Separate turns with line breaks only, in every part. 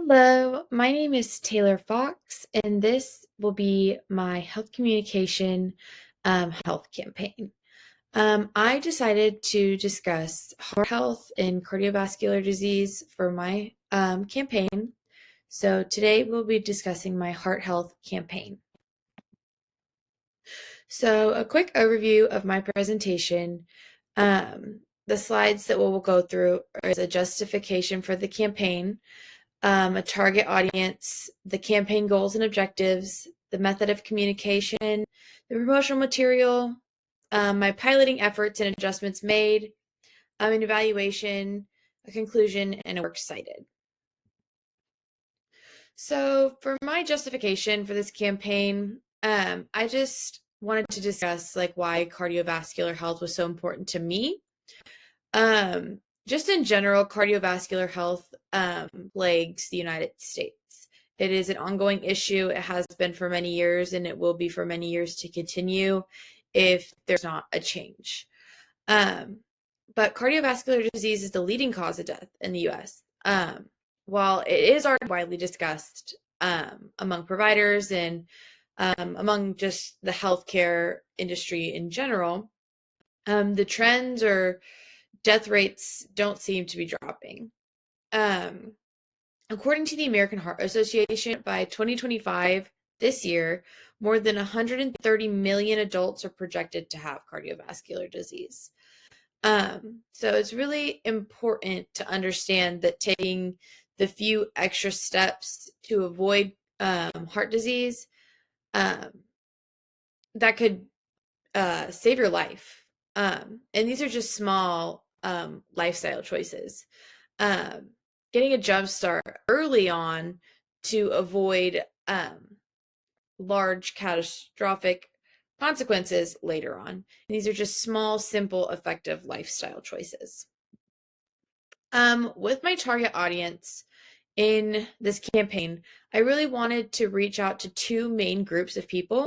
Hello, my name is Taylor Fox, and this will be my health communication health campaign. I decided to discuss heart health and cardiovascular disease for my campaign. So today we'll be discussing my heart health campaign. So a quick overview of my presentation. The slides that we'll go through is a justification for the campaign, a target audience, the campaign goals and objectives, the method of communication, the promotional material, my piloting efforts and adjustments made, an evaluation, a conclusion, and a works cited. So for my justification for this campaign, I just wanted to discuss why cardiovascular health was so important to me. Just in general, cardiovascular health plagues the United States. It is an ongoing issue. It has been for many years, and it will be for many years to continue if there's not a change. But cardiovascular disease is the leading cause of death in the U.S. While it is already widely discussed among providers and among just the healthcare industry in general, the trends or death rates don't seem to be dropping. According to the American Heart Association, by 2025, this year, more than 130 million adults are projected to have cardiovascular disease. So it's really important to understand that taking the few extra steps to avoid heart disease, that could save your life. And these are just small lifestyle choices. Getting a jump start early on to avoid large catastrophic consequences later on. And these are just small, simple, effective lifestyle choices. With my target audience in this campaign, I really wanted to reach out to two main groups of people.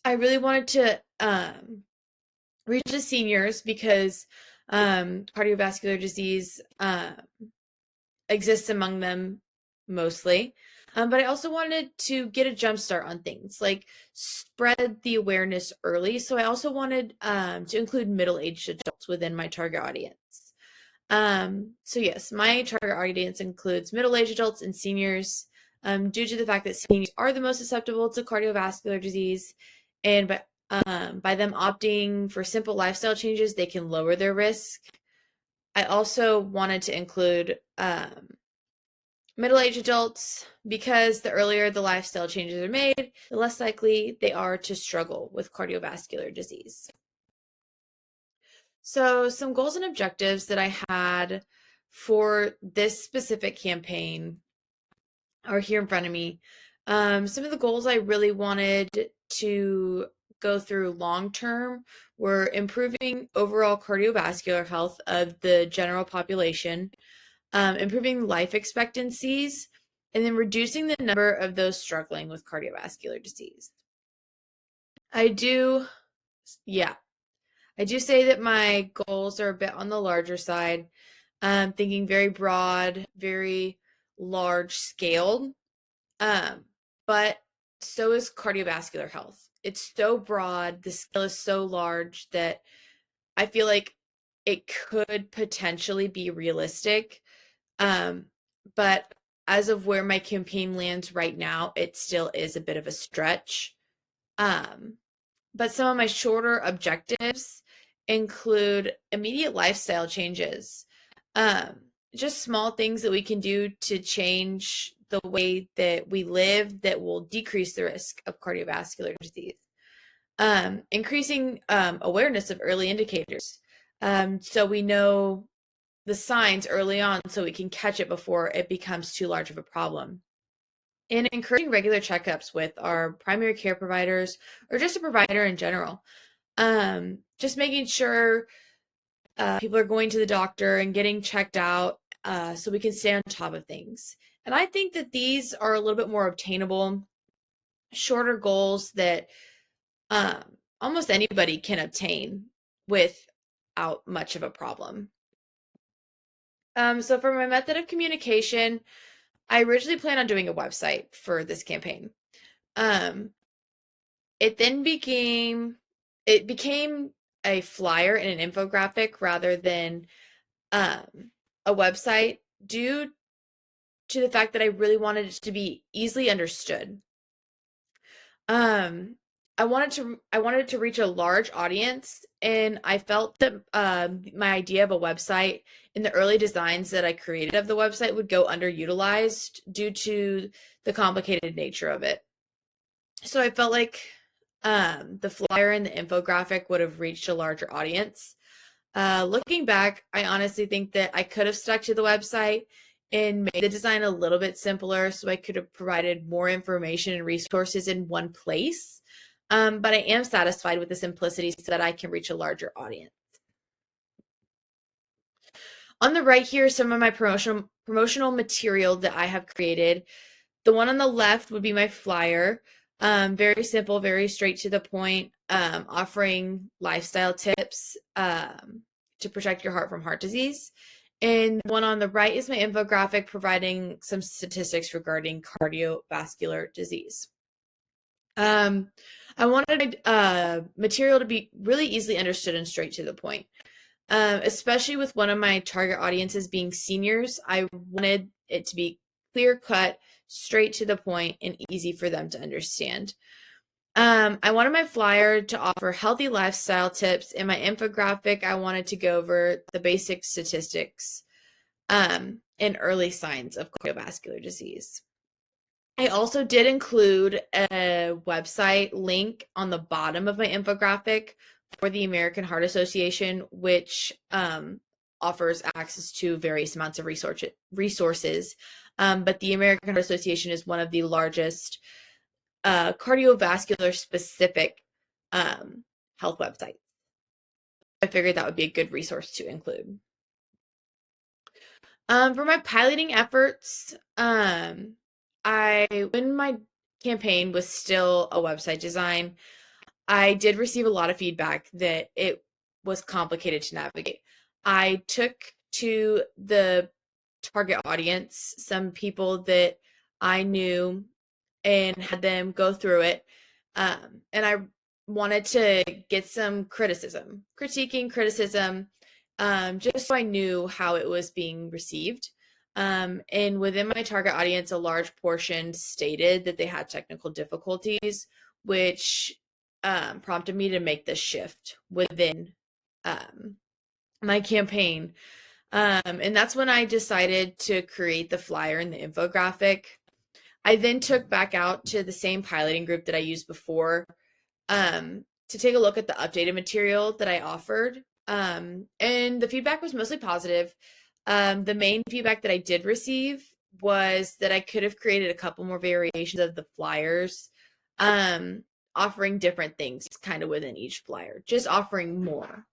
I really wanted to reach the seniors because cardiovascular disease exists among them mostly. But I also wanted to get a jump start on things, like spread the awareness early. So I also wanted to include middle-aged adults within my target audience. So yes, my target audience includes middle-aged adults and seniors, due to the fact that seniors are the most susceptible to cardiovascular disease, and by them opting for simple lifestyle changes, they can lower their risk. I also wanted to include middle-aged adults because the earlier the lifestyle changes are made, the less likely they are to struggle with cardiovascular disease. So some goals and objectives that I had for this specific campaign are here in front of me. Some of the goals I really wanted to go through long term were improving overall cardiovascular health of the general population, improving life expectancies, and then reducing the number of those struggling with cardiovascular disease. I do say that my goals are a bit on the larger side, thinking very broad, very large scaled. But so is cardiovascular health. It's so broad, the scale is so large that I feel like it could potentially be realistic. But as of where my campaign lands right now, it still is a bit of a stretch. But some of my shorter objectives include immediate lifestyle changes, just small things that we can do to change the way that we live that will decrease the risk of cardiovascular disease. Increasing awareness of early indicators, so we know the signs early on so we can catch it before it becomes too large of a problem. And encouraging regular checkups with our primary care providers or just a provider in general. Just making sure people are going to the doctor and getting checked out so we can stay on top of things. And I think that these are a little bit more obtainable, shorter goals that almost anybody can obtain without much of a problem. So for my method of communication, I originally planned on doing a website for this campaign. Um, it then became a flyer and an infographic rather than a website due to the fact that I really wanted it to be easily understood. Um, I wanted to reach a large audience, and I felt that my idea of a website and the early designs that I created of the website would go underutilized due to the complicated nature of it. So I felt like the flyer and the infographic would have reached a larger audience. Looking back, I honestly think that I could have stuck to the website and made the design a little bit simpler so I could have provided more information and resources in one place. But I am satisfied with the simplicity so that I can reach a larger audience. On the right here, some of my promotional material that I have created. The one on the left would be my flyer. Very simple, very straight to the point, offering lifestyle tips to protect your heart from heart disease. And the one on the right is my infographic providing some statistics regarding cardiovascular disease. I wanted material to be really easily understood and straight to the point. Especially with one of my target audiences being seniors, I wanted it to be clear cut, straight to the point, and easy for them to understand. I wanted my flyer to offer healthy lifestyle tips, and my infographic, I wanted to go over the basic statistics and early signs of cardiovascular disease. I also did include a website link on the bottom of my infographic for the American Heart Association, which offers access to various amounts of resources. But the American Heart Association is one of the largest cardiovascular specific health websites. I figured that would be a good resource to include. For my piloting efforts, when my campaign was still a website design, I did receive a lot of feedback that it was complicated to navigate. I took to the target audience some people that I knew and had them go through it. And I wanted to get some criticism, just so I knew how it was being received. And within my target audience, a large portion stated that they had technical difficulties, which prompted me to make this shift within my campaign. And that's when I decided to create the flyer and the infographic. I then took back out to the same piloting group that I used before to take a look at the updated material that I offered. And the feedback was mostly positive. The main feedback that I did receive was that I could have created a couple more variations of the flyers, offering different things kind of within each flyer, just offering more.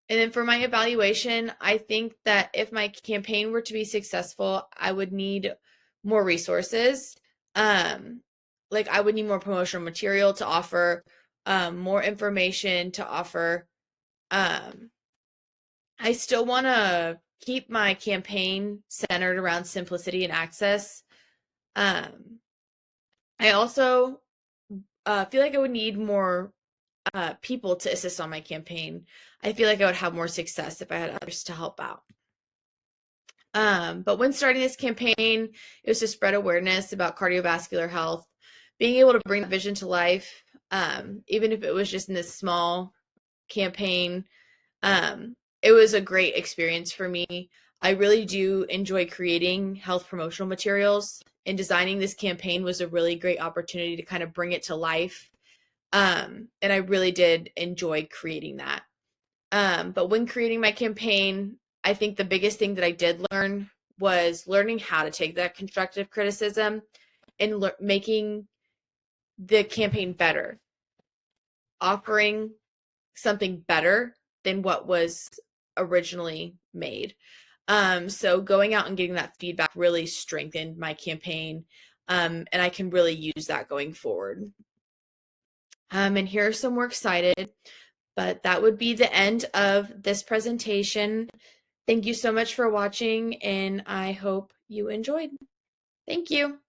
And then for my evaluation, I think that if my campaign were to be successful, I would need more resources. Like I would need more promotional material to offer, more information to offer. Um, I still want to keep my campaign centered around simplicity and access. Um, I also feel like I would need more people to assist on my campaign. I feel like I would have more success if I had others to help out. But when starting this campaign, it was to spread awareness about cardiovascular health, being able to bring the vision to life, even if it was just in this small campaign. It was a great experience for me. I really do enjoy creating health promotional materials, and designing this campaign was a really great opportunity to kind of bring it to life. And I really did enjoy creating that. But when creating my campaign, I think the biggest thing that I did learn was learning how to take that constructive criticism and making the campaign better, offering something better than what was originally made. So going out and getting that feedback really strengthened my campaign, and I can really use that going forward. And here some more excited, but that would be the end of this presentation. Thank you so much for watching, and I hope you enjoyed. Thank you.